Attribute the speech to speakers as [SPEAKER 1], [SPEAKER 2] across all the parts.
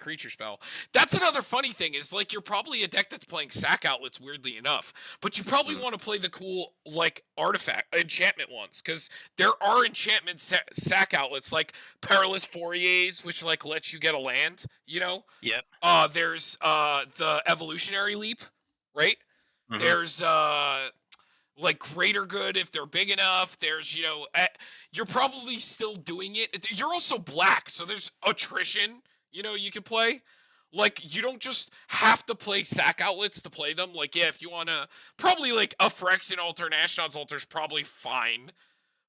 [SPEAKER 1] creature spell. That's another funny thing is like you're probably a deck that's playing sack outlets weirdly enough, but you probably want to play the cool like artifact enchantment ones because there are enchantment sack outlets like Perilous Fouriers, which like lets you get a land. You know,
[SPEAKER 2] Yep.
[SPEAKER 1] there's the Evolutionary Leap, right?
[SPEAKER 2] Mm-hmm.
[SPEAKER 1] There's like greater good if they're big enough. There's you're probably still doing it. You're also black, so there's attrition. You can play. Like you don't just have to play sack outlets to play them. Like yeah, if you wanna, probably like a Phyrexian altar, an Ashnod's altar is probably fine.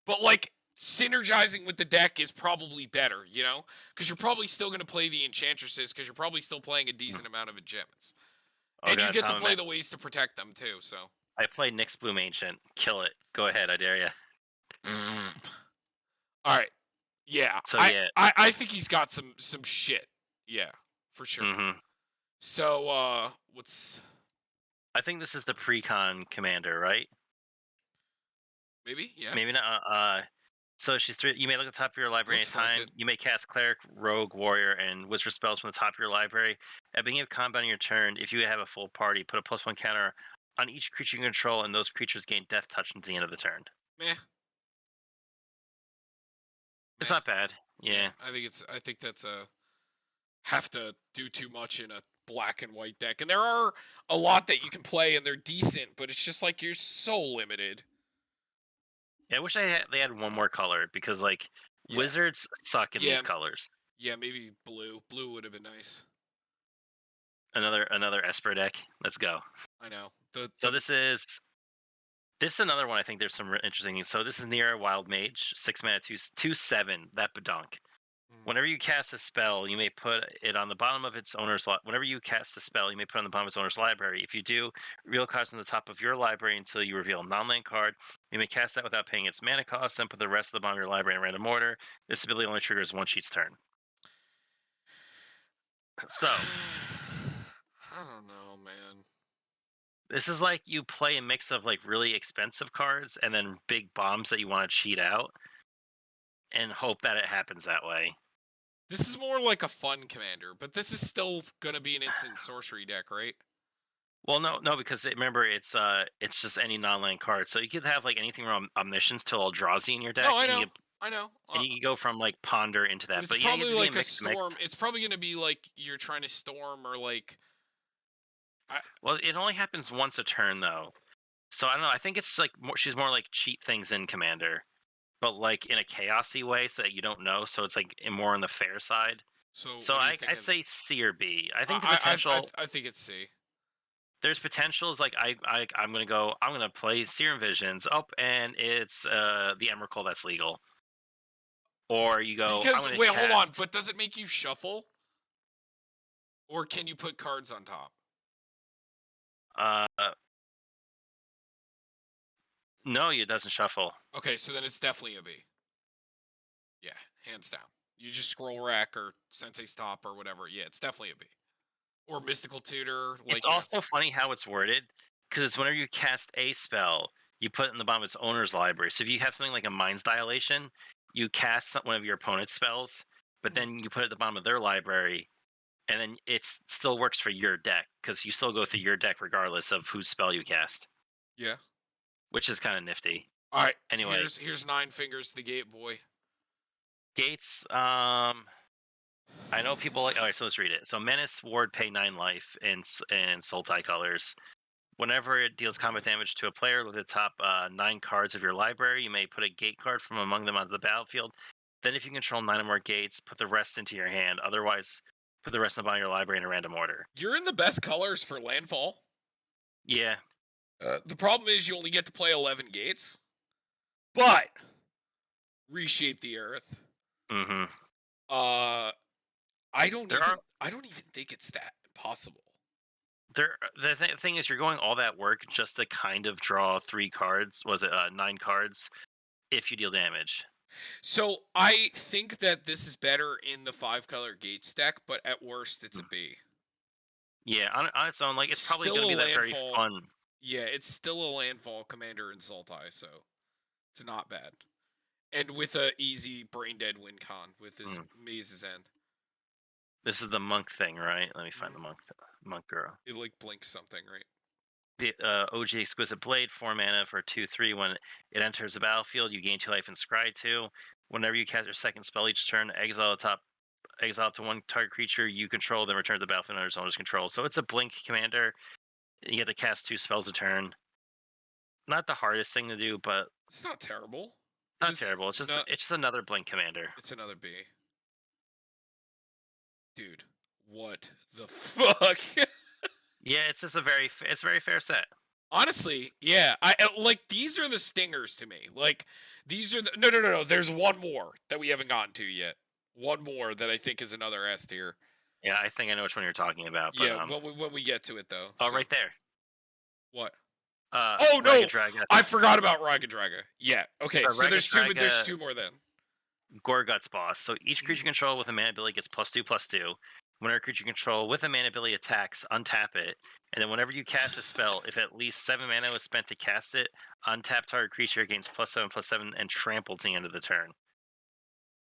[SPEAKER 1] But like synergizing with the deck is probably better. Because you're probably still gonna play the enchantresses because you're probably still playing a decent amount of enchantments,
[SPEAKER 2] Oh
[SPEAKER 1] and you
[SPEAKER 2] god,
[SPEAKER 1] get to
[SPEAKER 2] Tom,
[SPEAKER 1] play the ways to protect them too. So.
[SPEAKER 2] I played Nyx Bloom Ancient. Kill it. Go ahead, I dare you.
[SPEAKER 1] All right. Yeah.
[SPEAKER 2] So
[SPEAKER 1] I,
[SPEAKER 2] yeah.
[SPEAKER 1] I I think he's got some shit. Yeah, for sure.
[SPEAKER 2] Mm-hmm.
[SPEAKER 1] So what's
[SPEAKER 2] I think this is the pre-con commander, right?
[SPEAKER 1] maybe? Yeah.
[SPEAKER 2] Maybe not. So she's 3. You may look at the top of your library
[SPEAKER 1] Looks like
[SPEAKER 2] anytime.
[SPEAKER 1] it.
[SPEAKER 2] You may cast Cleric, Rogue, Warrior, and Wizard spells from the top of your library. At the beginning of combat on your turn, if you have a full party, put a +1 counter on each creature you control, and those creatures gain Death Touch until the end of the turn.
[SPEAKER 1] Meh.
[SPEAKER 2] It's
[SPEAKER 1] Meh.
[SPEAKER 2] not bad. Yeah.
[SPEAKER 1] I think that's have to do too much in a black and white deck. And there are a lot that you can play and they're decent, but it's just like you're so limited.
[SPEAKER 2] I wish they had one more color because like
[SPEAKER 1] Yeah.
[SPEAKER 2] Wizards suck in
[SPEAKER 1] Yeah.
[SPEAKER 2] these colors.
[SPEAKER 1] Yeah, maybe blue. Blue would have been nice.
[SPEAKER 2] Another Esper deck. Let's go.
[SPEAKER 1] I know.
[SPEAKER 2] So this is another one. I think there's some interesting things. So this is Nira Wild Mage, 6 mana, 2/7. That badunk. Whenever you cast a spell, you may put it on the bottom of its owner's. Whenever you cast a spell, you may put it on the bottom of its owner's library. If you do, reveal cards on the top of your library until you reveal a non-land card. You may cast that without paying its mana cost, then put the rest of the bottom of your library in random order. This ability only triggers one sheet's turn. So,
[SPEAKER 1] I don't know, man.
[SPEAKER 2] this is like you play a mix of like really expensive cards and then big bombs that you want to cheat out, and hope that it happens that way.
[SPEAKER 1] This is more like a fun commander, but this is still gonna be an instant sorcery deck, right?
[SPEAKER 2] Well, no, because remember it's just any non-land card, so you could have like anything from Omniscience to Eldrazi in your deck.
[SPEAKER 1] No, I
[SPEAKER 2] and
[SPEAKER 1] know.
[SPEAKER 2] you,
[SPEAKER 1] I know.
[SPEAKER 2] and you can go from like Ponder into that.
[SPEAKER 1] It's
[SPEAKER 2] But
[SPEAKER 1] probably
[SPEAKER 2] yeah, you have
[SPEAKER 1] like
[SPEAKER 2] to be
[SPEAKER 1] a
[SPEAKER 2] mix.
[SPEAKER 1] storm. It's probably gonna be like you're trying to storm or like.
[SPEAKER 2] Well, it only happens once a turn though, so I don't know. I think it's like she's more like cheat things in Commander, but like in a chaosy way, so that you don't know. So it's like more on the fair side. So I'd say C or B. I think the potential.
[SPEAKER 1] I think it's C.
[SPEAKER 2] There's potentials like I'm gonna play Serum Visions up, and it's the Emrakul that's legal. Or you go
[SPEAKER 1] because wait, hold on, but does it make you shuffle? Or can you put cards on top?
[SPEAKER 2] No, it doesn't shuffle.
[SPEAKER 1] Okay, so then it's definitely a B. Yeah, hands down. You just scroll rack or Sensei Stop or whatever. Yeah, it's definitely a B. Or Mystical Tutor.
[SPEAKER 2] It's also funny how it's worded, because it's whenever you cast a spell, you put it in the bottom of its owner's library. So if you have something like a Mind's Dilation, you cast one of your opponent's spells, but then you put it at the bottom of their library, and then it still works for your deck, because you still go through your deck regardless of whose spell you cast.
[SPEAKER 1] Yeah.
[SPEAKER 2] Which is kind of nifty.
[SPEAKER 1] All right.
[SPEAKER 2] Anyway,
[SPEAKER 1] here's 9 fingers to the gate, boy.
[SPEAKER 2] Gates. I know people like. All right, so let's read it. So Menace Ward, pay 9 life in Sultai colors. Whenever it deals combat damage to a player, look at the top 9 cards of your library. You may put a gate card from among them onto the battlefield. Then, if you control 9 or more gates, put the rest into your hand. Otherwise, put the rest of the bottom of your library in a random order.
[SPEAKER 1] You're in the best colors for landfall.
[SPEAKER 2] Yeah.
[SPEAKER 1] The problem is you only get to play 11 gates, but reshape the earth.
[SPEAKER 2] Mm-hmm.
[SPEAKER 1] I don't even think it's that possible.
[SPEAKER 2] The thing is, you're going all that work just to kind of draw 3 cards. Was it 9 cards? If you deal damage.
[SPEAKER 1] So I think that this is better in the 5-color gates deck, but at worst it's a B.
[SPEAKER 2] Yeah, on its own, like it's probably going to be that very fun.
[SPEAKER 1] Yeah, it's still a landfall commander in Sultai, so it's not bad. And with a easy brain dead win con with his Maze's End.
[SPEAKER 2] This is the monk thing, right? Let me find the monk girl.
[SPEAKER 1] It like blinks something, right?
[SPEAKER 2] The OG Exquisite Blade, 4 mana for 2/3. When it enters the battlefield, you gain 2 life and scry 2. Whenever you cast your second spell each turn, exile up to one target creature you control, then return to the battlefield under its owner's control. So it's a blink commander. You have to cast 2 spells a turn. Not the hardest thing to do, but
[SPEAKER 1] It's not terrible.
[SPEAKER 2] not terrible. It's just another blink commander.
[SPEAKER 1] It's another B. Dude, what the fuck?
[SPEAKER 2] Yeah, it's just it's a very fair set.
[SPEAKER 1] Honestly, yeah. I like these are the stingers to me. Like these are the no. There's one more that we haven't gotten to yet. One more that I think is another S tier.
[SPEAKER 2] Yeah, I think I know which one you're talking about. But,
[SPEAKER 1] Yeah, when we get to it though.
[SPEAKER 2] Oh, right there.
[SPEAKER 1] What?
[SPEAKER 2] Oh
[SPEAKER 1] no!
[SPEAKER 2] Draga.
[SPEAKER 1] I forgot about Draga. Yeah. Okay. So there's two.
[SPEAKER 2] Draga,
[SPEAKER 1] There's 2 more then.
[SPEAKER 2] Gorgut's boss. So each creature you control with a mana ability gets +2/+2. Whenever a creature you control with a mana ability attacks, untap it, and then whenever you cast a spell, if at least 7 mana was spent to cast it, untap target creature gains +7/+7 and trample to the end of the turn.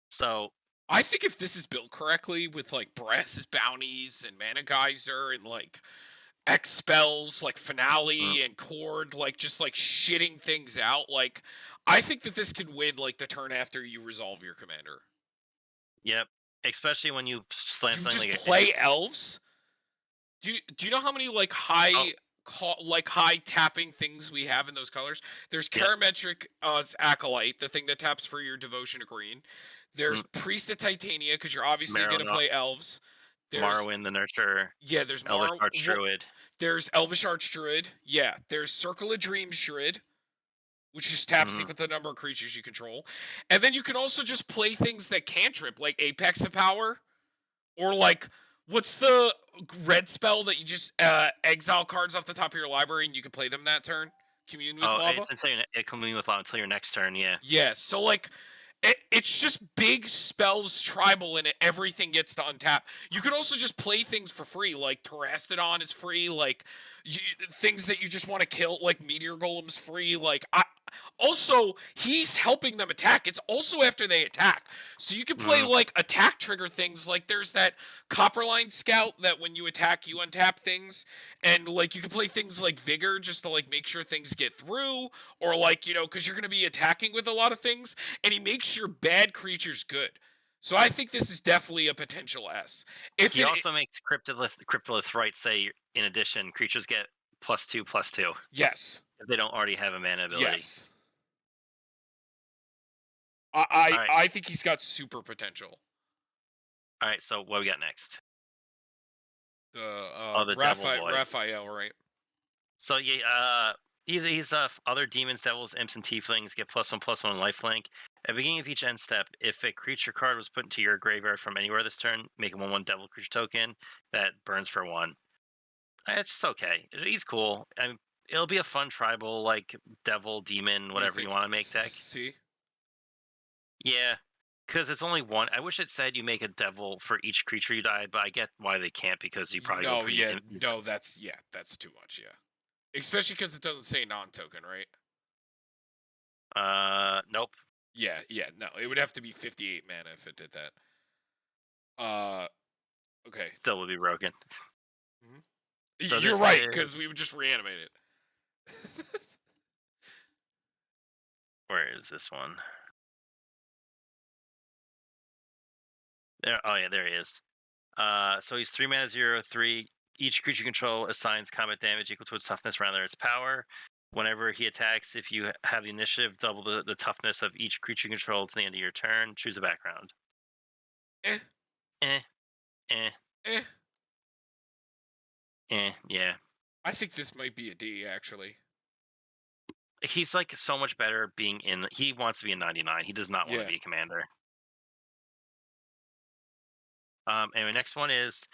[SPEAKER 2] So
[SPEAKER 1] I think if this is built correctly with like Brass's bounties and Mana Geyser and like X spells like Finale and Chord, like just like shitting things out, like I think that this could win like the turn after you resolve your commander.
[SPEAKER 2] yep, especially when you slam
[SPEAKER 1] You
[SPEAKER 2] something
[SPEAKER 1] just
[SPEAKER 2] like
[SPEAKER 1] play elves. Do you know how many like high high tapping things we have in those colors? There's Karametric Acolyte, the thing that taps for your Devotion to Green. There's Priest of Titania, because you're obviously going to play elves. There's
[SPEAKER 2] Morrowind the Nurturer.
[SPEAKER 1] Yeah, there's
[SPEAKER 2] Elvish Archdruid.
[SPEAKER 1] There's Elvish Archdruid. Yeah, there's Circle of Dreams Druid, which just taps with the number of creatures you control. And then you can also just play things that cantrip, like Apex of Power, or like what's the red spell that you just exile cards off the top of your library and you can play them that turn? Commune with Lava.
[SPEAKER 2] It's until commune with Lava until your next turn. Yeah.
[SPEAKER 1] Yeah. So like. It's just big spells tribal in it. Everything gets to untap. You can also just play things for free, like Terastodon is free, like things that you just want to kill, like Meteor Golem's free. Like also he's helping them attack. It's also after they attack, so you can play like attack trigger things. Like there's that Copperline Scout that when you attack you untap things, and like you can play things like Vigor just to like make sure things get through, or like because you're gonna be attacking with a lot of things, and he makes your bad creatures good. So I think this is definitely a potential S. If
[SPEAKER 2] he also makes Cryptolith right say in addition creatures get +2/+2.
[SPEAKER 1] Yes.
[SPEAKER 2] If they don't already have a mana ability.
[SPEAKER 1] Yes. I think he's got super potential.
[SPEAKER 2] All right, so what we got next?
[SPEAKER 1] The Raphael, right?
[SPEAKER 2] So yeah, he's other demons, devils, imps, and tieflings get +1/+1 lifelink. At the beginning of each end step, if a creature card was put into your graveyard from anywhere this turn, make a 1/1 devil creature token that burns for 1. It's just okay. He's cool. I mean, it'll be a fun tribal, like devil, demon, whatever you want to make deck.
[SPEAKER 1] See?
[SPEAKER 2] Yeah, because it's only one. I wish it said you make a devil for each creature you die, but I get why they can't because you probably
[SPEAKER 1] that's too much. Yeah, especially because it doesn't say non-token, right?
[SPEAKER 2] Nope.
[SPEAKER 1] Yeah, no, it would have to be 58 mana if it did that. Okay.
[SPEAKER 2] Still would be broken.
[SPEAKER 1] So you're right, because we would just reanimate it.
[SPEAKER 2] Where is this one? There. Oh yeah, there he is. So he's 3 mana, 0/3. Each creature you control assigns combat damage equal to its toughness rather than its power. Whenever he attacks, if you have the initiative, double the toughness of each creature you control to the end of your turn. Choose a background. Yeah.
[SPEAKER 1] I think this might be a D, actually.
[SPEAKER 2] He's like so much better being in. He wants to be in 99. He does not want to be a commander. And the next one is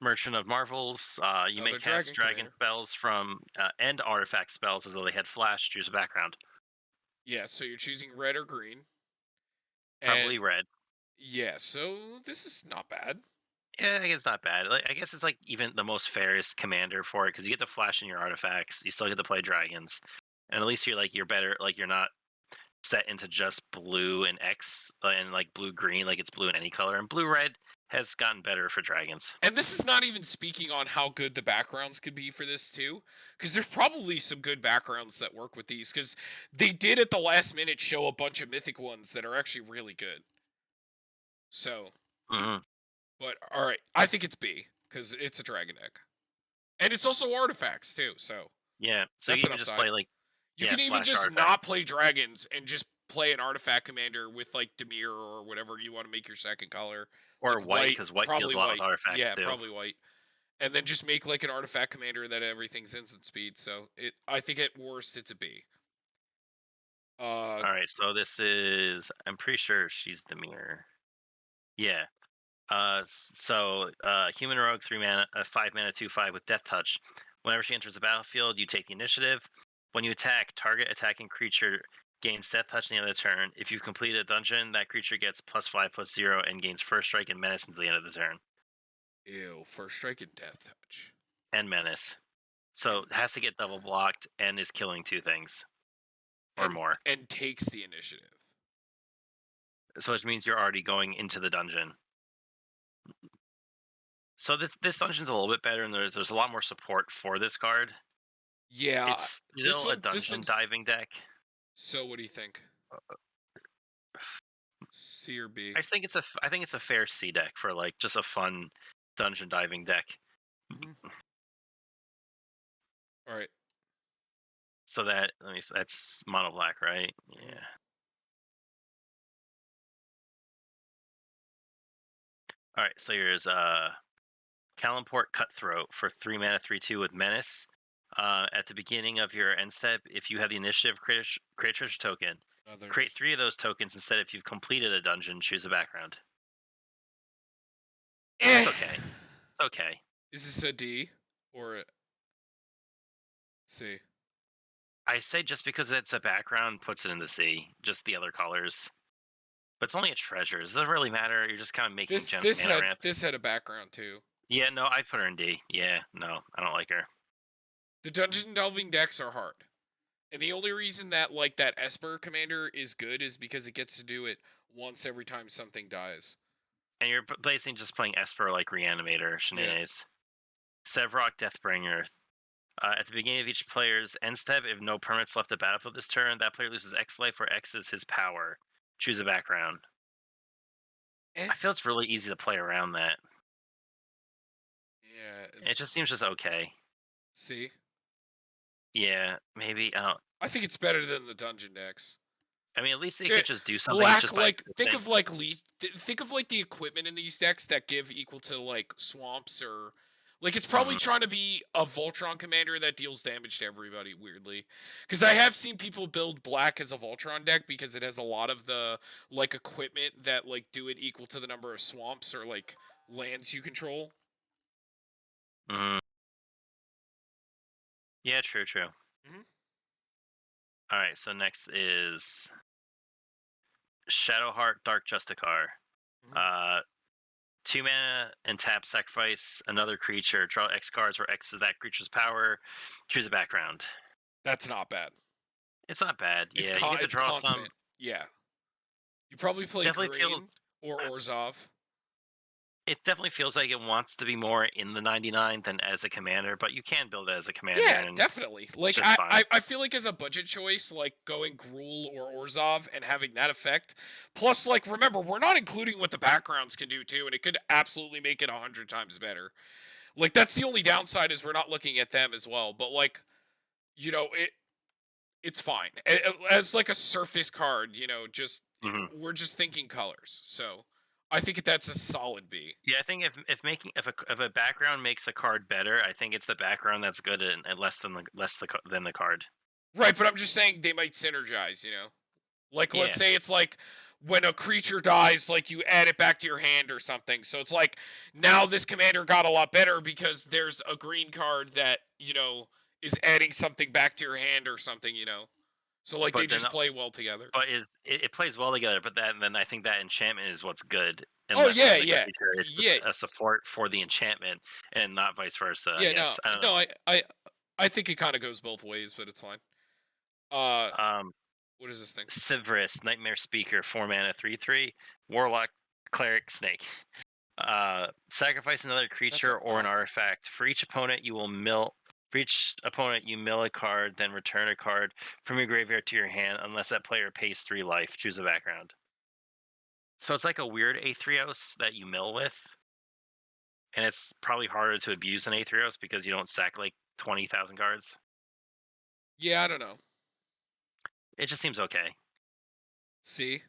[SPEAKER 2] Merchant of Marvels. You may cast dragon spells from and artifact spells as though they had flash. Choose a background.
[SPEAKER 1] Yeah, so you're choosing red or green.
[SPEAKER 2] Probably red.
[SPEAKER 1] Yeah, so this is not bad.
[SPEAKER 2] Yeah, I guess it's not bad. I guess it's like even the most fairest commander for it because you get to flash in your artifacts. You still get to play dragons, and at least you're better. Like you're not set into just blue and X and like blue green. Like it's blue in any color and blue red. has gotten better for dragons.
[SPEAKER 1] And this is not even speaking on how good the backgrounds could be for this too, because there's probably some good backgrounds that work with these, because they did at the last minute show a bunch of mythic ones that are actually really good. So,
[SPEAKER 2] Mhm.
[SPEAKER 1] but all right, I think it's B because it's a dragon deck, and it's also artifacts too. So
[SPEAKER 2] Yeah, so you
[SPEAKER 1] that's an
[SPEAKER 2] even just
[SPEAKER 1] upside.
[SPEAKER 2] play like
[SPEAKER 1] You can even
[SPEAKER 2] flash
[SPEAKER 1] just
[SPEAKER 2] artifact.
[SPEAKER 1] not play dragons and just play an artifact commander with like Demir or whatever you want to make your second color.
[SPEAKER 2] Or
[SPEAKER 1] Like
[SPEAKER 2] white,
[SPEAKER 1] white,
[SPEAKER 2] because white deals
[SPEAKER 1] probably
[SPEAKER 2] a lot with
[SPEAKER 1] white.
[SPEAKER 2] artifacts
[SPEAKER 1] Yeah,
[SPEAKER 2] too.
[SPEAKER 1] probably white. And then just make like an artifact commander that everything's instant speed. So I think at worst it's a B.
[SPEAKER 2] All right, so this is. I'm pretty sure she's the mirror. Yeah. Human rogue 3 mana, 5 mana 2/5 with Death Touch. Whenever she enters the battlefield, you take the initiative. When you attack, target attacking creature gains Death Touch at the end of the turn. If you complete a dungeon, that creature gets +5/+0 and gains First Strike and Menace until the end of the turn.
[SPEAKER 1] Ew, first strike and death touch.
[SPEAKER 2] And Menace. So it has to get double blocked and is killing 2 things or more.
[SPEAKER 1] And takes the initiative.
[SPEAKER 2] So which means you're already going into the dungeon. So this dungeon's a little bit better, and there's a lot more support for this card.
[SPEAKER 1] Yeah,
[SPEAKER 2] It's still a dungeon diving deck.
[SPEAKER 1] So what do you think? C or B?
[SPEAKER 2] I think it's a fair C deck for like just a fun dungeon diving deck.
[SPEAKER 1] All right.
[SPEAKER 2] So that's mono black, right? Yeah. All right. So here's Callenport Cutthroat for 3 mana 3/2 with Menace. At the beginning of your end step, if you have the initiative, create a treasure token. Create 3 of those tokens instead. If you've completed a dungeon, choose a background. It's okay. It's okay.
[SPEAKER 1] Is this a D or a C?
[SPEAKER 2] I say just because it's a background puts it in the C. Just the other colors. But it's only a treasure. Does it really matter? You're just kind of making mana ramp.
[SPEAKER 1] This had a background too.
[SPEAKER 2] Yeah, no, I put her in D. Yeah, no, I don't like her.
[SPEAKER 1] The dungeon delving decks are hard. And the only reason that like that Esper commander is good is because it gets to do it once every time something dies.
[SPEAKER 2] And you're basically just playing Esper like Reanimator shenanigans. Yeah. Severus Deathbringer. At the beginning of each player's end step, if no permanents left the battlefield this turn, that player loses X life, where X is his power. Choose a background. I feel it's really easy to play around that.
[SPEAKER 1] Yeah.
[SPEAKER 2] It just seems just okay.
[SPEAKER 1] See?
[SPEAKER 2] Yeah, maybe.
[SPEAKER 1] I think it's better than the dungeon decks.
[SPEAKER 2] I mean, at least it could just do something.
[SPEAKER 1] Black,
[SPEAKER 2] just
[SPEAKER 1] like think of like the equipment in these decks that give equal to like swamps or like it's probably trying to be a Voltron commander that deals damage to everybody weirdly. Because I have seen people build black as a Voltron deck because it has a lot of the like equipment that like do it equal to the number of swamps or like lands you control.
[SPEAKER 2] Yeah, true. All right, so next is Shadowheart Dark Justicar. 2 mana and tap, sacrifice another creature. Draw X cards where X is that creature's power. Choose a background.
[SPEAKER 1] That's not bad.
[SPEAKER 2] It's not bad.
[SPEAKER 1] It's
[SPEAKER 2] you get to draw
[SPEAKER 1] constant.
[SPEAKER 2] some.
[SPEAKER 1] Yeah. You probably play
[SPEAKER 2] definitely
[SPEAKER 1] green or Orzhov.
[SPEAKER 2] It definitely feels like it wants to be more in the 99 than as a commander, but you can build it as a commander.
[SPEAKER 1] Yeah, definitely. Like I feel like as a budget choice, like going Gruul or Orzhov and having that effect. Plus, like remember, we're not including what the backgrounds can do too, and it could absolutely make it 100 times better. Like that's the only downside is we're not looking at them as well. But like, you know, it's fine as like a surface card. You know, just we're just thinking colors. So I think that's a solid B.
[SPEAKER 2] Yeah, I think if a background makes a card better, I think it's the background that's good and less than the card.
[SPEAKER 1] Right, but I'm just saying they might synergize. You know, like let's say it's like when a creature dies, like you add it back to your hand or something. So it's like now this commander got a lot better because there's a green card that is adding something back to your hand or something. So like they just play well together.
[SPEAKER 2] But it plays well together? But then I think that enchantment is what's good.
[SPEAKER 1] It's
[SPEAKER 2] a support for the enchantment and not vice versa.
[SPEAKER 1] Yeah, I think it kind of goes both ways, but it's fine. What is this thing?
[SPEAKER 2] Severus, Nightmare Speaker, 4 mana 3/3, Warlock, Cleric, Snake. Sacrifice another creature or an
[SPEAKER 1] awful.
[SPEAKER 2] artifact. For each opponent, you will mill. For each opponent, you mill a card, then return a card from your graveyard to your hand, unless that player pays 3 life. Choose a background. So it's like a weird Aetherios that you mill with, and it's probably harder to abuse than Aetherios because you don't sack like 20,000 cards.
[SPEAKER 1] Yeah, I don't know.
[SPEAKER 2] It just seems okay.
[SPEAKER 1] See?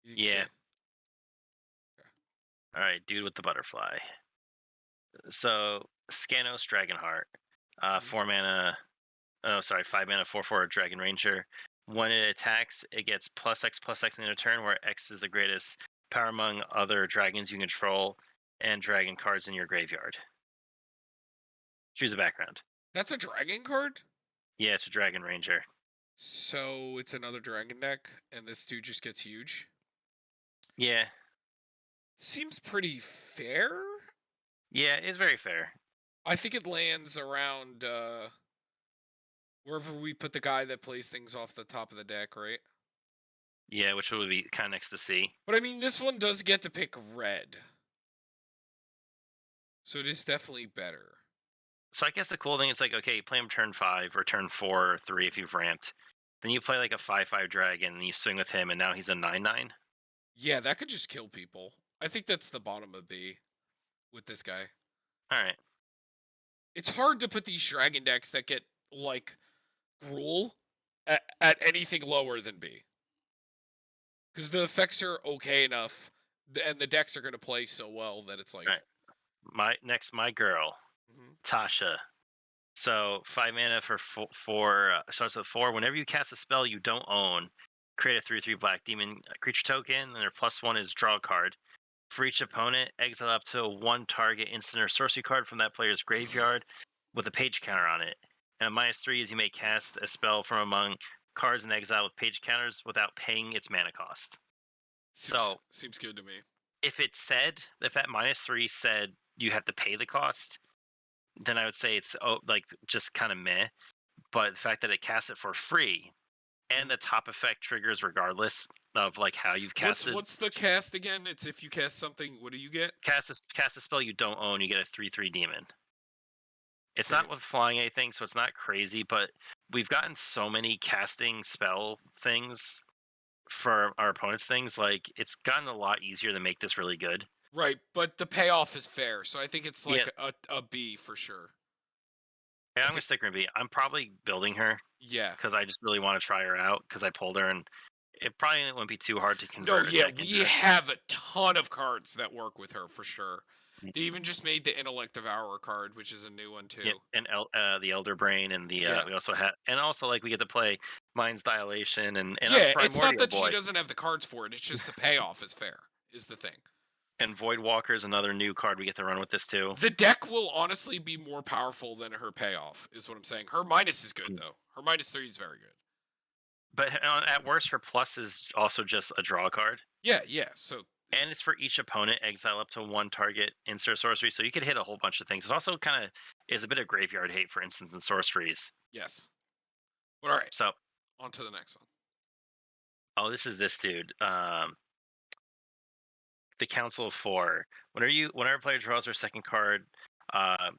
[SPEAKER 1] You think
[SPEAKER 2] Yeah.
[SPEAKER 1] so?
[SPEAKER 2] All right, dude with the butterfly. So Scanos Dragonheart,
[SPEAKER 1] Mhm.
[SPEAKER 2] 4 mana. Oh, sorry, 5 mana, 4/4 Dragon Ranger. When it attacks, it gets +X in a turn, where X is the greatest power among other dragons you control and dragon cards in your graveyard. Choose a background.
[SPEAKER 1] That's a dragon card?
[SPEAKER 2] Yeah, it's a Dragon Ranger.
[SPEAKER 1] So it's another dragon deck, and this dude just gets huge?
[SPEAKER 2] Yeah,
[SPEAKER 1] Seems pretty fair?
[SPEAKER 2] yeah, it's very fair.
[SPEAKER 1] I think it lands around wherever we put the guy that plays things off the top of the deck, right?
[SPEAKER 2] Yeah, which would be kind of next to C.
[SPEAKER 1] But I mean, this one does get to pick red. So it is definitely better.
[SPEAKER 2] So I guess the cool thing is like, okay, you play him turn 5 or turn 4 or 3 if you've ramped. Then you play like a 5/5 dragon and you swing with him, and now he's a 9/9.
[SPEAKER 1] Yeah, that could just kill people. I think that's the bottom of B with this guy.
[SPEAKER 2] All right.
[SPEAKER 1] It's hard to put these dragon decks that get, like, Gruul at anything lower than B. Because the effects are okay enough, and the decks are going to play so well that it's like.
[SPEAKER 2] All right. My girl,
[SPEAKER 1] Mhm.
[SPEAKER 2] Tasha. So 5 mana for four. Starts with 4. Whenever you cast a spell you don't own, create a 3/3 black demon creature token, and their +1 is draw a card. For each opponent, exile up to 1 target instant or sorcery card from that player's graveyard with a page counter on it. And a -3 is you may cast a spell from among cards in exile with page counters without paying its mana cost. So
[SPEAKER 1] Seems good to me.
[SPEAKER 2] if that -3 said you have to pay the cost, then I would say it's like just kind of meh. But the fact that it casts it for free and the top effect triggers regardless of like how you've casted.
[SPEAKER 1] What's the cast again? It's if you cast something, what do you get?
[SPEAKER 2] Cast a spell you don't own, you get a 3/3 demon. It's
[SPEAKER 1] Okay.
[SPEAKER 2] not with flying anything, so it's not crazy, but we've gotten so many casting spell things for our opponents' things, like it's gotten a lot easier to make this really good.
[SPEAKER 1] Right, but the payoff is fair, so I think it's
[SPEAKER 2] Yeah,
[SPEAKER 1] like a B for sure.
[SPEAKER 2] yeah,
[SPEAKER 1] I
[SPEAKER 2] I'm gonna
[SPEAKER 1] think,
[SPEAKER 2] stick her in B. I'm probably building her
[SPEAKER 1] yeah.
[SPEAKER 2] because I just really want to try her out because I pulled her, and it probably wouldn't be too hard to
[SPEAKER 1] No,
[SPEAKER 2] convert a
[SPEAKER 1] yeah,
[SPEAKER 2] deck into
[SPEAKER 1] we
[SPEAKER 2] her.
[SPEAKER 1] have a ton of cards that work with her for sure.
[SPEAKER 2] Mm.
[SPEAKER 1] They even just made the Intellect Devourer card, which is a new one
[SPEAKER 2] Yeah,
[SPEAKER 1] too.
[SPEAKER 2] and the Elder Brain, and the
[SPEAKER 1] Yeah.
[SPEAKER 2] we also had, and also like we get to play Mind's Dilation and a
[SPEAKER 1] Yeah, it's not
[SPEAKER 2] Primordial
[SPEAKER 1] that she
[SPEAKER 2] Boy.
[SPEAKER 1] doesn't have the cards for it, it's just the payoff is fair, is the thing.
[SPEAKER 2] And Voidwalker is another new card we get to run with this too.
[SPEAKER 1] The deck will honestly be more powerful than her payoff, is what I'm saying. Her minus is good
[SPEAKER 2] Mm.
[SPEAKER 1] though. Her -3 is very good.
[SPEAKER 2] But at worst, her plus is also just a draw card.
[SPEAKER 1] Yeah, yeah. So
[SPEAKER 2] And it's for each opponent, exile up to 1 target instant sorcery. So you could hit a whole bunch of things. It also kind of is a bit of graveyard hate for instants and sorceries.
[SPEAKER 1] yes. But all right,
[SPEAKER 2] So,
[SPEAKER 1] on to the next one.
[SPEAKER 2] oh, this is this dude. The Council of Four. Whenever a player draws their second uh,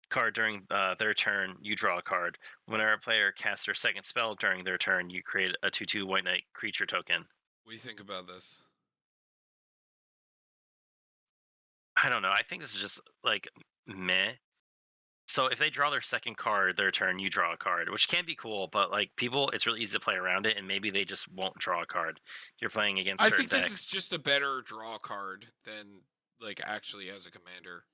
[SPEAKER 2] card during their turn, you draw a card. Whenever a player casts their second spell during their turn, you create a 2/2 White Knight creature token.
[SPEAKER 1] What do you think about this?
[SPEAKER 2] I don't know. I think this is just like meh. So if they draw their second card their turn, you draw a card, which can be cool, but like people, it's really easy to play around it, and maybe they just won't draw a card. You're playing against
[SPEAKER 1] I
[SPEAKER 2] certain
[SPEAKER 1] think this
[SPEAKER 2] decks.
[SPEAKER 1] is just a better draw card than like actually as a commander.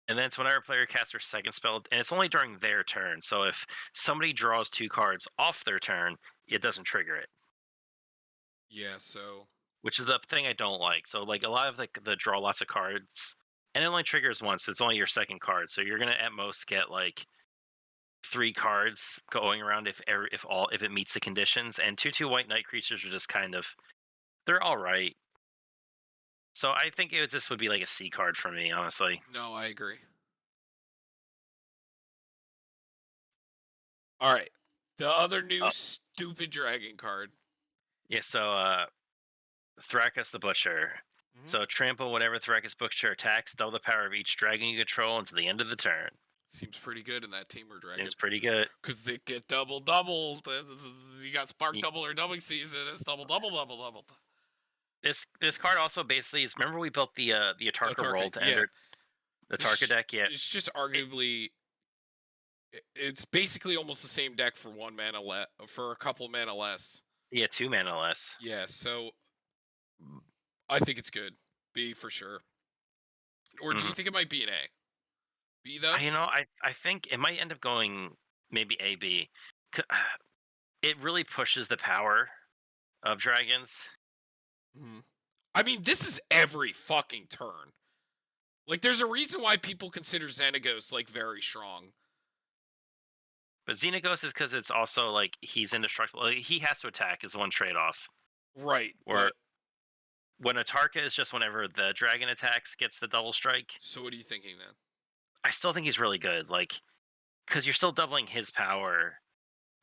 [SPEAKER 2] And then it's whenever a player casts their second spell, and it's only during their turn. So if somebody draws 2 cards off their turn, it doesn't trigger it,
[SPEAKER 1] Yeah, so
[SPEAKER 2] which is the thing I don't like. So like a lot of the draw lots of cards, and it only triggers once. It's only your second card, so you're gonna at most get like 3 cards going around if it meets the conditions. And 2/2 White Knight creatures are just kind of, they're all right. So I think this would be like a C card for me, honestly.
[SPEAKER 1] no, I agree. All right. The other new
[SPEAKER 2] Uh,
[SPEAKER 1] stupid dragon card.
[SPEAKER 2] yeah. So Thrakus the Butcher.
[SPEAKER 1] Mhm.
[SPEAKER 2] So trample whenever Thrakus Butcher attacks, double the power of each dragon you control until the end of the turn.
[SPEAKER 1] Seems pretty good in that Tamer Dragon.
[SPEAKER 2] Seems pretty good.
[SPEAKER 1] Because they get doubled. You got Spark
[SPEAKER 2] Ye-
[SPEAKER 1] Double or Dumbing Season. It's double.
[SPEAKER 2] This card also basically is. Remember we built the Atarka roll to enter the Tarka deck. Yeah,
[SPEAKER 1] It's just arguably. It's basically almost the same deck for 1 mana less, for a couple mana less.
[SPEAKER 2] yeah, 2 mana less.
[SPEAKER 1] Yeah, so I think it's good. B for sure. Or do you think it might be an A? B though?
[SPEAKER 2] I think it might end up going maybe A B. It really pushes the power of dragons.
[SPEAKER 1] Mm-hmm. I mean, this is every fucking turn. Like, there's a reason why people consider Xenagos like very strong.
[SPEAKER 2] But Xenagos is because it's also like he's indestructible. Like, he has to attack is the one trade off.
[SPEAKER 1] Right.
[SPEAKER 2] Or when Atarka is just whenever the dragon attacks gets the double strike.
[SPEAKER 1] So what are you thinking then?
[SPEAKER 2] I still think he's really good. Like, because you're still doubling his power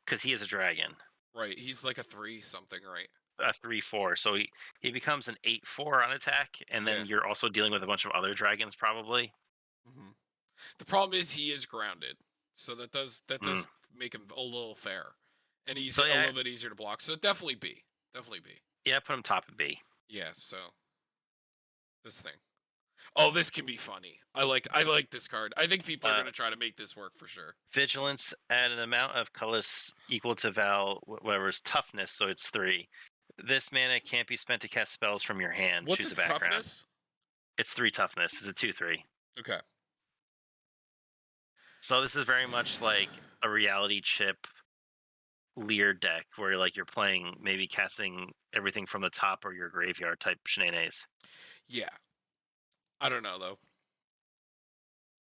[SPEAKER 2] because he is a dragon.
[SPEAKER 1] Right. He's like a 3 something, right?
[SPEAKER 2] A 3/4. So he becomes an 8/4 on attack, and then you're also dealing with a bunch of other dragons probably.
[SPEAKER 1] Mm-hmm. The problem is he is grounded, so that does make him a little fair, and he's a little bit easier to block. So definitely B.
[SPEAKER 2] Yeah, put him top of B.
[SPEAKER 1] Yeah. So this thing. Oh, this can be funny. I like this card. I think people are going to try to make this work for sure.
[SPEAKER 2] Vigilance at an amount of colors equal to whatever's toughness, so it's 3. This mana can't be spent to cast spells from your hand.
[SPEAKER 1] What's
[SPEAKER 2] Choose
[SPEAKER 1] its
[SPEAKER 2] a background.
[SPEAKER 1] toughness?
[SPEAKER 2] It's 3 toughness. It's a 2/3.
[SPEAKER 1] Okay.
[SPEAKER 2] So this is very much like a reality chip Lear deck where like you're playing maybe casting everything from the top or your graveyard type shenanigans.
[SPEAKER 1] Yeah. I don't know though.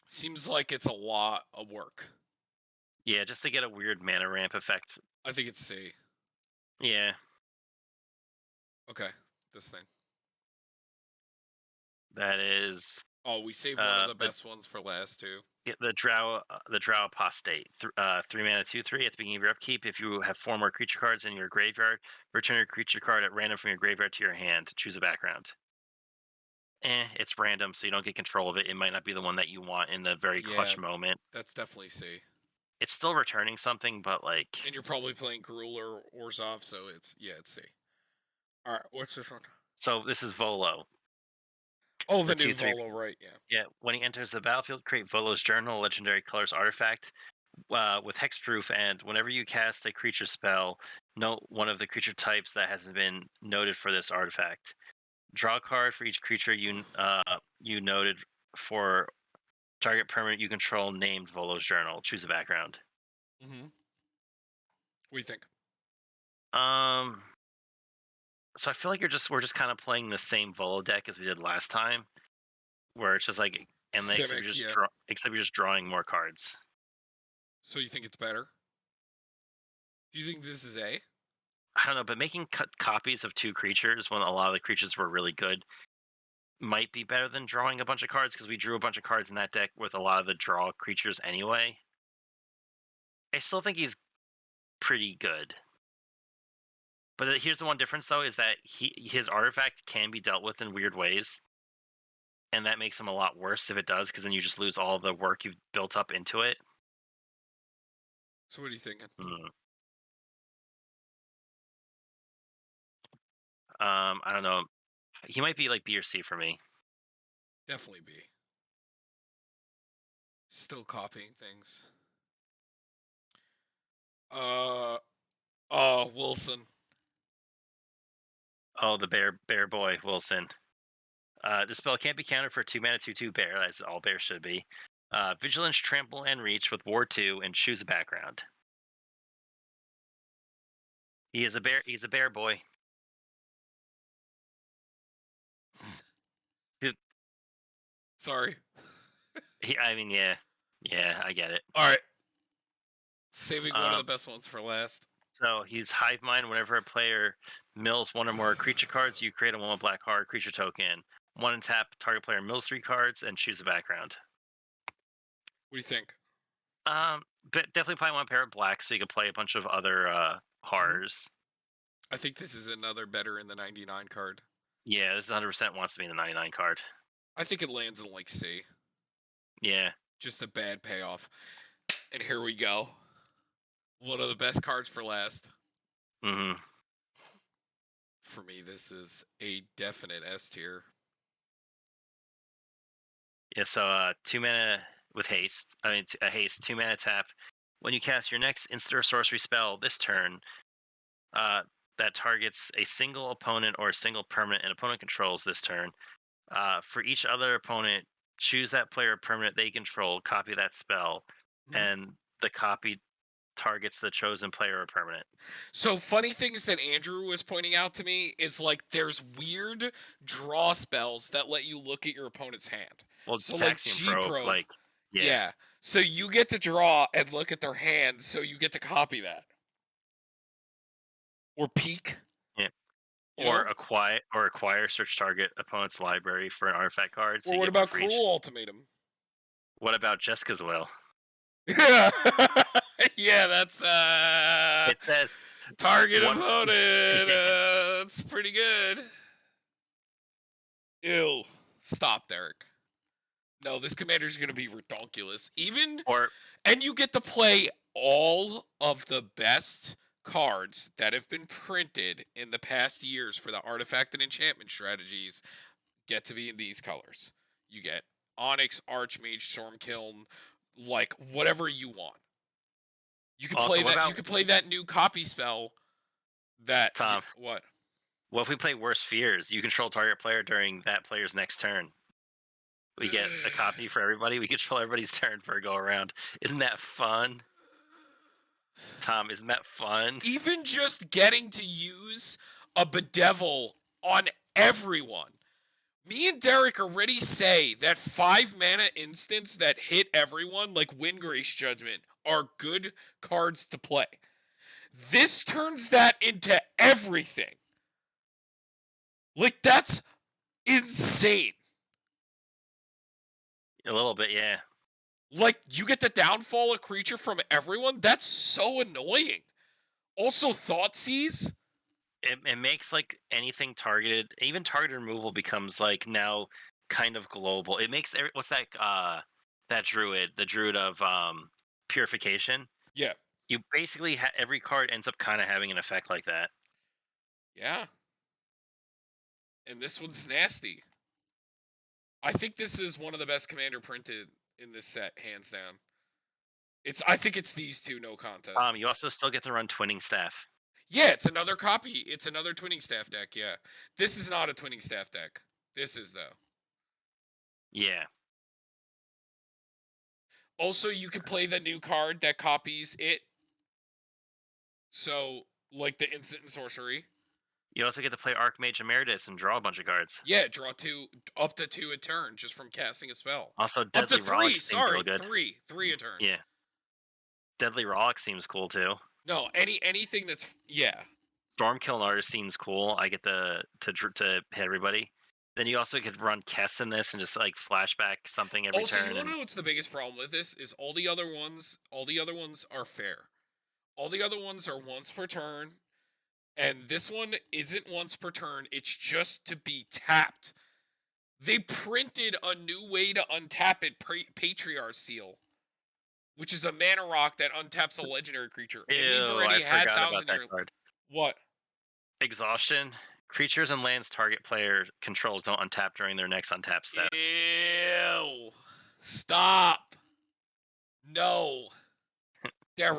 [SPEAKER 1] Seems like it's a lot of work.
[SPEAKER 2] Yeah, just to get a weird mana ramp effect.
[SPEAKER 1] I think it's C.
[SPEAKER 2] Yeah.
[SPEAKER 1] Okay. This thing.
[SPEAKER 2] That is.
[SPEAKER 1] Oh, we saved one of the best ones for last too.
[SPEAKER 2] Yeah, the Drow Apostate. 3 mana 2/3 at the beginning of your upkeep. If you have 4 more creature cards in your graveyard, return your creature card at random from your graveyard to your hand. Choose a background. It's random, so you don't get control of it. It might not be the one that you want in the very clutch moment.
[SPEAKER 1] That's definitely C.
[SPEAKER 2] It's still returning something, but like.
[SPEAKER 1] And you're probably playing Gruul or Orzhov, so it's C. All right, what's this one?
[SPEAKER 2] So this is Volo.
[SPEAKER 1] Oh, the new Volo, right? Yeah.
[SPEAKER 2] Yeah. When he enters the battlefield, create Volo's Journal, legendary colors artifact, with hexproof, and whenever you cast a creature spell, note one of the creature types that hasn't been noted for this artifact. Draw a card for each creature you noted for target permanent you control named Volo's Journal. Choose a background.
[SPEAKER 1] Mm-hmm. What do you think?
[SPEAKER 2] So I feel like we're just kind of playing the same Volo deck as we did last time, where it's just like except you're just drawing more cards.
[SPEAKER 1] So you think it's better? Do you think this is A?
[SPEAKER 2] I don't know, but making copies of 2 creatures when a lot of the creatures were really good might be better than drawing a bunch of cards, because we drew a bunch of cards in that deck with a lot of the draw creatures anyway. I still think he's pretty good. But here's the one difference, though, is that his artifact can be dealt with in weird ways. And that makes him a lot worse if it does, because then you just lose all the work you've built up into it.
[SPEAKER 1] So what are you thinking?
[SPEAKER 2] I don't know. He might be like B or C for me.
[SPEAKER 1] Definitely B. Still copying things. Wilson.
[SPEAKER 2] Oh, the bear boy, Wilson. The spell can't be countered for 2 mana 2/2 bear, as all bears should be. Vigilance, Trample, and Reach with Ward 2, and choose a background. He is a bear. He's a bear boy.
[SPEAKER 1] Sorry.
[SPEAKER 2] I mean, yeah, I get it.
[SPEAKER 1] All right. Saving one of the best ones for last.
[SPEAKER 2] So he's Hive Mind. Whenever a player mills 1 or more creature cards, you create a 1 black card creature token. 1 and tap, target player mills 3 cards, and choose a background.
[SPEAKER 1] What do you think?
[SPEAKER 2] But definitely play 1 pair of black, so you can play a bunch of other horrors.
[SPEAKER 1] I think this is another better in the 99 card.
[SPEAKER 2] Yeah, this 100% wants to be the 99 card.
[SPEAKER 1] I think it lands in like C.
[SPEAKER 2] Yeah.
[SPEAKER 1] Just a bad payoff. And here we go. One of the best cards for last.
[SPEAKER 2] Hmm.
[SPEAKER 1] For me, this is a definite S tier.
[SPEAKER 2] Yeah, so 2 mana with haste. I mean, a haste, 2 mana tap. When you cast your next instant or sorcery spell this turn, that targets a single opponent or a single permanent an opponent controls this turn. For each other opponent, choose that player or permanent they control, copy that spell, and the copy targets the chosen player or permanent.
[SPEAKER 1] So funny things that Andrew was pointing out to me is like there's weird draw spells that let you look at your opponent's hand.
[SPEAKER 2] Well,
[SPEAKER 1] So like
[SPEAKER 2] Taxian Probe,
[SPEAKER 1] G-Probe.
[SPEAKER 2] like,
[SPEAKER 1] Yeah. So you get to draw and look at their hand, so you get to copy that. Or peek.
[SPEAKER 2] Yeah.
[SPEAKER 1] You
[SPEAKER 2] Or
[SPEAKER 1] know?
[SPEAKER 2] acquire search target opponent's library for an artifact card. So
[SPEAKER 1] Or
[SPEAKER 2] you
[SPEAKER 1] what
[SPEAKER 2] get one
[SPEAKER 1] about
[SPEAKER 2] for each.
[SPEAKER 1] Cruel Ultimatum?
[SPEAKER 2] What about Jessica's Will?
[SPEAKER 1] Yeah. Yeah, that's
[SPEAKER 2] It says
[SPEAKER 1] target
[SPEAKER 2] one.
[SPEAKER 1] opponent. That's pretty good. Ew. Stop, Derek. No, this commander's going to be redonkulous. And you get to play all of the best cards that have been printed in the past years for the artifact and enchantment strategies get to be in these colors. You get Onyx, Archmage, Stormkiln, like whatever you want. You can
[SPEAKER 2] Also,
[SPEAKER 1] play
[SPEAKER 2] what
[SPEAKER 1] that.
[SPEAKER 2] about-
[SPEAKER 1] You can play that new copy spell. That
[SPEAKER 2] Tom.
[SPEAKER 1] What?
[SPEAKER 2] What if we play Worst Fears? You control target player during that player's next turn. We get a copy for everybody. We control everybody's turn for a go around. Isn't that fun? Tom, isn't that fun?
[SPEAKER 1] Even just getting to use a Bedevil on everyone. Me and Derek already say that 5 mana instants that hit everyone, like Windgrace Judgment, are good cards to play. This turns that into everything. Like, that's insane.
[SPEAKER 2] A little bit, yeah.
[SPEAKER 1] Like, you get to downfall a creature from everyone? That's so annoying. Also, Thoughtseas?
[SPEAKER 2] It makes like anything targeted, even targeted removal becomes like now kind of global. It makes what's that that druid, the druid of purification.
[SPEAKER 1] Yeah.
[SPEAKER 2] You basically every card ends up kind of having an effect like that.
[SPEAKER 1] Yeah. And this one's nasty. I think this is one of the best commander printed in this set, hands down. I think it's these two, no contest.
[SPEAKER 2] You also still get to run Twinning Staff.
[SPEAKER 1] Yeah, it's another copy. It's another Twinning Staff deck, yeah. This is not a Twinning Staff deck. This is, though.
[SPEAKER 2] Yeah.
[SPEAKER 1] Also, you can play the new card that copies it. So, like the instant and sorcery.
[SPEAKER 2] You also get to play Archmage Emeritus and draw a bunch of cards.
[SPEAKER 1] Yeah, draw up to 2 a turn just from casting a spell.
[SPEAKER 2] Also,
[SPEAKER 1] Up
[SPEAKER 2] Deadly
[SPEAKER 1] to 3,
[SPEAKER 2] Rollick seems
[SPEAKER 1] sorry,
[SPEAKER 2] real good.
[SPEAKER 1] 3 a turn.
[SPEAKER 2] Yeah. Deadly Rollick seems cool too.
[SPEAKER 1] No, anything that's, yeah.
[SPEAKER 2] Stormkiln Artist seems cool. I get to hit everybody. Then you also could run Kess in this and just like flashback something every turn.
[SPEAKER 1] Also, you know what's the biggest problem with this is all the other ones are fair. All the other ones are once per turn, and this one isn't once per turn. It's just to be tapped. They printed a new way to untap it, Patriarch Seal, which is a mana rock that untaps a legendary creature.
[SPEAKER 2] Ew,
[SPEAKER 1] and we've already had
[SPEAKER 2] forgot about
[SPEAKER 1] 1,000
[SPEAKER 2] that
[SPEAKER 1] year.
[SPEAKER 2] card.
[SPEAKER 1] What?
[SPEAKER 2] Exhaustion. Creatures and lands target player controls don't untap during their next untap step.
[SPEAKER 1] Ew. Stop. No. There we